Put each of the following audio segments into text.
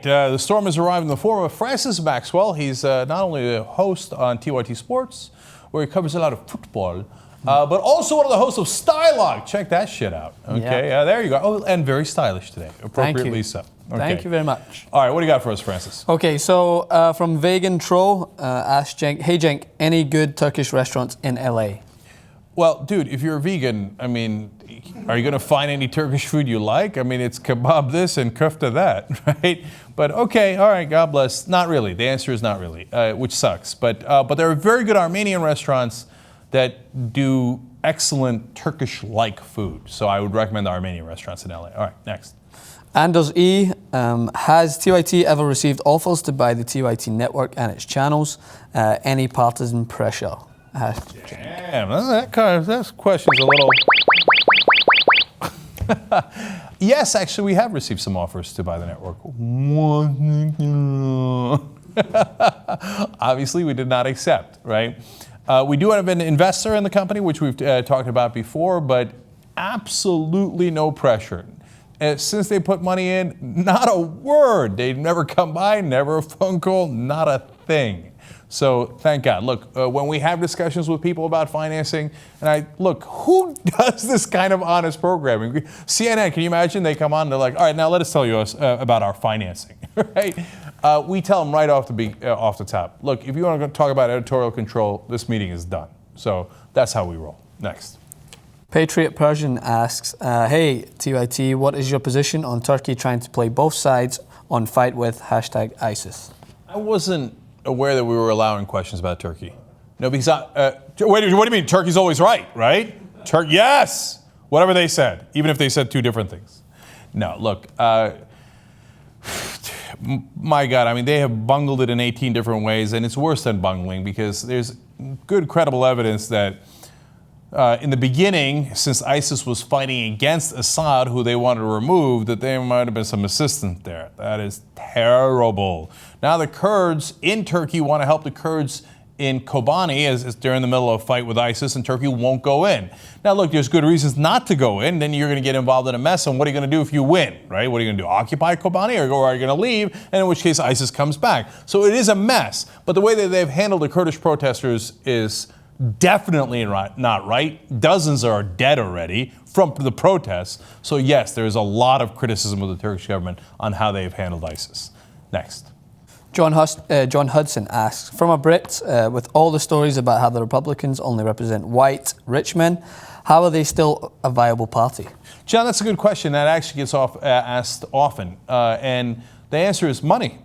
the storm has arrived in the form of Francis Maxwell. He's not only a host on TYT Sports, where he covers a lot of football, but also one of the hosts of Stylog. Check that shit out. Okay, there you go. Oh, and very stylish today, appropriately so. Okay. Thank you very much. All right, what do you got for us, Francis? Okay, so from Vegan Tro, asked Cenk, hey Cenk, any good Turkish restaurants in LA? Well, dude, if you're a vegan, I mean, are you going to find any Turkish food you like? I mean, it's kebab this and kufta that, right? But okay, all right, God bless. Not really. The answer is not really, which sucks. But there are very good Armenian restaurants that do excellent Turkish-like food. So I would recommend the Armenian restaurants in LA. All right, next. Anders E. Has TYT ever received offers to buy the TYT network and its channels? Any partisan pressure? Damn, that question's a little... Yes, actually, we have received some offers to buy the network. Obviously, we did not accept, right? We do have an investor in the company, which we've talked about before, but absolutely no pressure. Since they put money in, not a word. They've never come by, never a phone call, not a thing. So thank God. Look, when we have discussions with people about financing, and who does this kind of honest programming? CNN, can you imagine? They come on, they're like, all right, now let us tell you about our financing, right? We tell them right off the top, look, if you want to talk about editorial control, this meeting is done. So that's how we roll. Next. Patriot Persian asks, hey, TYT, what is your position on Turkey trying to play both sides on fight with #ISIS? I wasn't aware that we were allowing questions about Turkey. No, because what do you mean? Turkey's always right? Yes, whatever they said, even if they said two different things. No, look, my God, I mean, they have bungled it in 18 different ways, and it's worse than bungling because there's good, credible evidence that in the beginning, since ISIS was fighting against Assad, who they wanted to remove, that there might have been some assistance there. That is terrible. Now the Kurds in Turkey want to help the Kurds in Kobani as they're in the middle of a fight with ISIS, and Turkey won't go in. Now look, there's good reasons not to go in. Then you're going to get involved in a mess, and what are you going to do if you win, right? What are you going to do, occupy Kobani, or are you going to leave, and in which case ISIS comes back? So it is a mess, but the way that they've handled the Kurdish protesters is definitely not right. Dozens are dead already from the protests. So yes, there is a lot of criticism of the Turkish government on how they've handled ISIS. Next. John Hudson asks, from a Brit, with all the stories about how the Republicans only represent white, rich men, how are they still a viable party? John, that's a good question. That actually gets asked often. And the answer is money,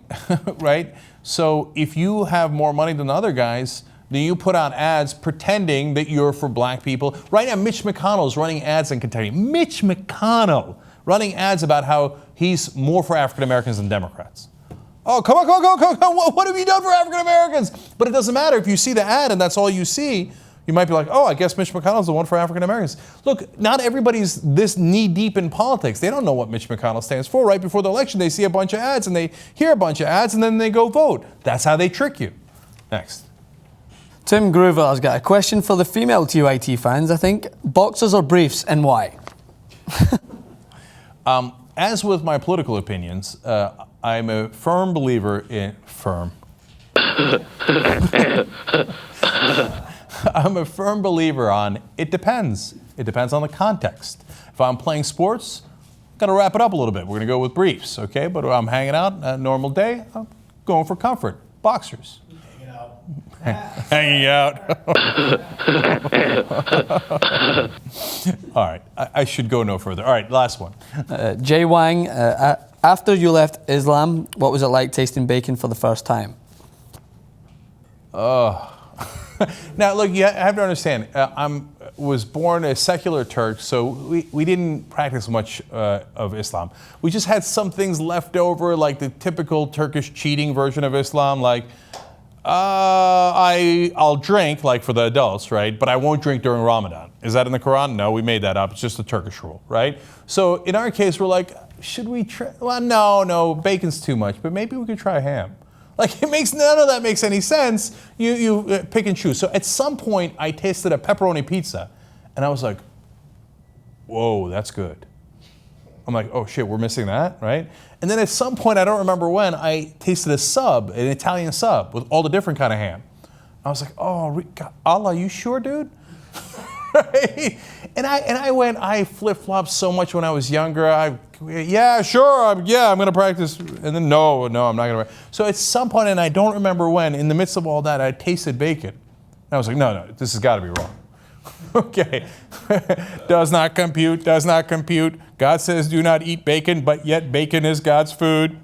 right? So if you have more money than the other guys, then you put out ads pretending that you're for black people. Right now, Mitch McConnell's running ads in Kentucky. Mitch McConnell running ads about how he's more for African Americans than Democrats. Oh, come on. What have you done for African Americans? But it doesn't matter if you see the ad and that's all you see. You might be like, oh, I guess Mitch McConnell's the one for African Americans. Look, not everybody's this knee-deep in politics. They don't know what Mitch McConnell stands for. Right before the election, they see a bunch of ads and they hear a bunch of ads and then they go vote. That's how they trick you. Next. Tim Groover has got a question for the female TYT fans, I think. Boxers or briefs, and why? As with my political opinions, I'm a firm believer in... I'm a firm believer on it depends. It depends on the context. If I'm playing sports, got to wrap it up a little bit. We're going to go with briefs, okay? But if I'm hanging out a normal day, I'm going for comfort. Boxers. Hanging out. All right, I should go no further. All right, last one. Jay Wang, after you left Islam, what was it like tasting bacon for the first time? Now, look, you have to understand, I was born a secular Turk, so we didn't practice much of Islam. We just had some things left over, like the typical Turkish cheating version of Islam, like I'll drink, like for the adults, right? But I won't drink during Ramadan. Is that in the Quran? No, we made that up. It's just a Turkish rule, right? So in our case, we're like, should we try? Well, no, bacon's too much, but maybe we could try ham. Like, none of that makes any sense. You pick and choose. So at some point, I tasted a pepperoni pizza, and I was like, whoa, that's good. I'm like, oh shit, we're missing that, right? And then at some point, I don't remember when, I tasted a sub, an Italian sub with all the different kind of ham. I was like, oh, God, Allah, you sure, dude? Right? And I flip-flopped so much when I was younger. Yeah, sure, I'm going to practice. And then no, I'm not going to. So at some point, and I don't remember when, in the midst of all that, I tasted bacon. And I was like, no, this has got to be wrong. Okay. Does not compute. God says do not eat bacon, but yet bacon is God's food.